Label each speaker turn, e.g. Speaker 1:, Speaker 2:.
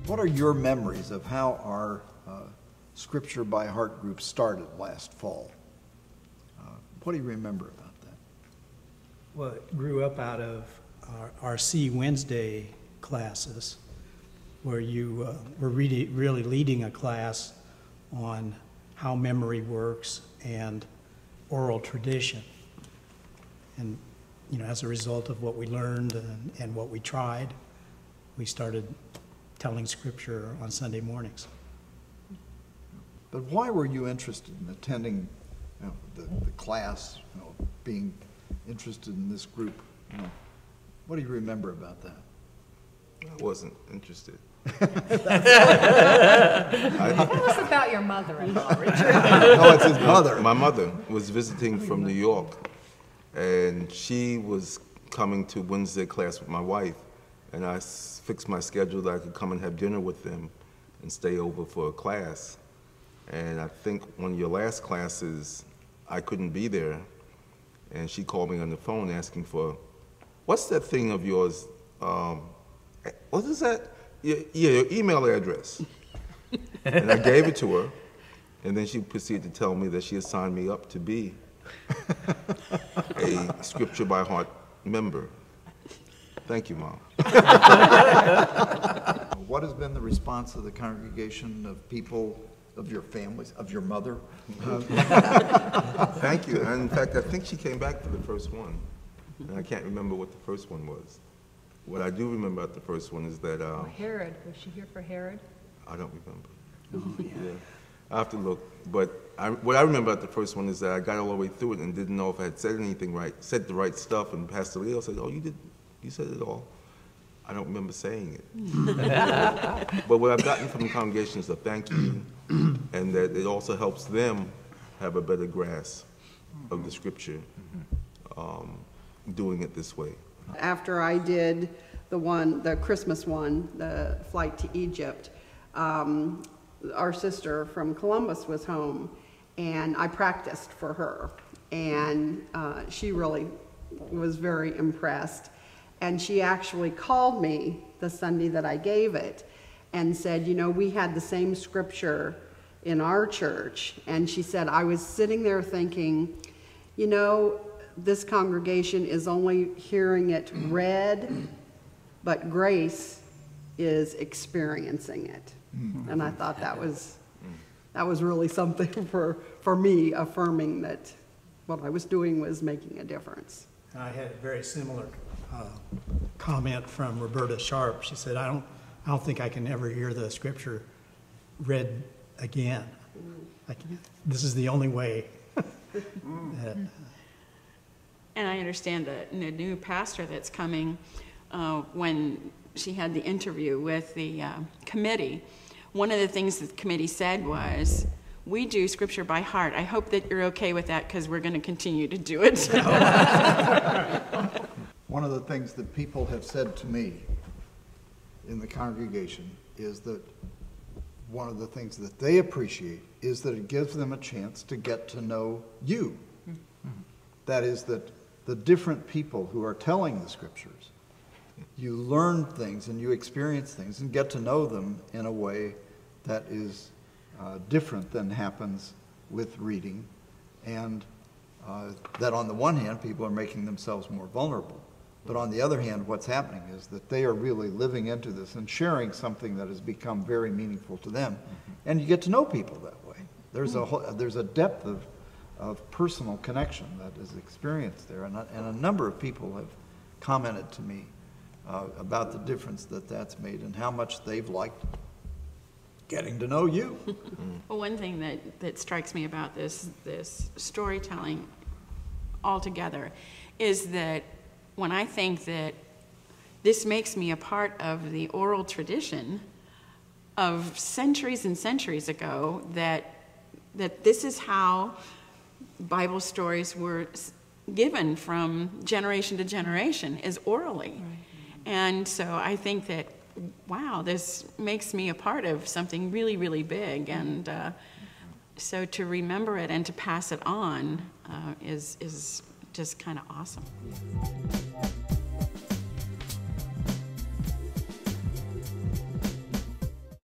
Speaker 1: What are your memories of how our Scripture by Heart group started last fall? What do you remember about that?
Speaker 2: Well, it grew up out of our C Wednesday classes, where you were really leading a class on how memory works and oral tradition. And, you know, as a result of what we learned and what we tried, we started telling Scripture on Sunday mornings.
Speaker 1: But why were you interested in attending, you know, the class, you know, being interested in this group? You know, what do you remember about that?
Speaker 3: I wasn't interested.
Speaker 4: Tell us about your mother-in-law, Richard.
Speaker 1: No, it's his mother.
Speaker 3: My mother was visiting from New York, and she was coming to Wednesday class with my wife, and I fixed my schedule that I could come and have dinner with them and stay over for a class. And I think one of your last classes, I couldn't be there, and she called me on the phone asking for, what's that thing of yours, what is that? Yeah, your email address. And I gave it to her, and then she proceeded to tell me that she had signed me up to be a Scripture by Heart member. Thank you, Mom.
Speaker 1: What has been the response of the congregation, of people, of your families, of your mother?
Speaker 3: Thank you. And in fact, I think she came back for the first one. And I can't remember what the first one was. What I do remember about the first one is that...
Speaker 4: Herod. Was she here for Herod?
Speaker 3: I don't remember. Oh, yeah. I have to look. But what I remember about the first one is that I got all the way through it and didn't know if I had said anything right, said the right stuff, and Pastor Leo said, oh, you did. You said it all. I don't remember saying it. But what I've gotten from the congregation is a thank you, and that it also helps them have a better grasp of the Scripture, doing it this way.
Speaker 5: After I did the Christmas one, the flight to Egypt, our sister from Columbus was home, and I practiced for her, and she really was very impressed. And she actually called me the Sunday that I gave it and said, you know, we had the same scripture in our church. And she said, I was sitting there thinking, you know, this congregation is only hearing it read, but Grace is experiencing it. Mm-hmm. And I thought that was really something for me, affirming that what I was doing was making a difference.
Speaker 2: I had a very similar comment from Roberta Sharp. She said, I don't think I can ever hear the Scripture read again. This is the only way.
Speaker 6: And I understand that the new pastor that's coming, when she had the interview with the committee, one of the things that the committee said was, we do Scripture by heart. I hope that you're okay with that, because we're going to continue to do it.
Speaker 1: One of the things that people have said to me in the congregation is that one of the things that they appreciate is that it gives them a chance to get to know you. Mm-hmm. That is, that the different people who are telling the Scriptures, you learn things and you experience things and get to know them in a way that is different than happens with reading, and that on the one hand, people are making themselves more vulnerable. But on the other hand, what's happening is that they are really living into this and sharing something that has become very meaningful to them. Mm-hmm. And you get to know people that way. There's a depth of personal connection that is experienced there. And a number of people have commented to me about the difference that's made and how much they've liked getting to know you.
Speaker 6: Well, one thing that strikes me about this storytelling altogether is that when I think that this makes me a part of the oral tradition of centuries and centuries ago, that this is how Bible stories were given from generation to generation, is orally. Right. And so I think that, wow, this makes me a part of something really, really big. And so to remember it and to pass it on is just kind of awesome.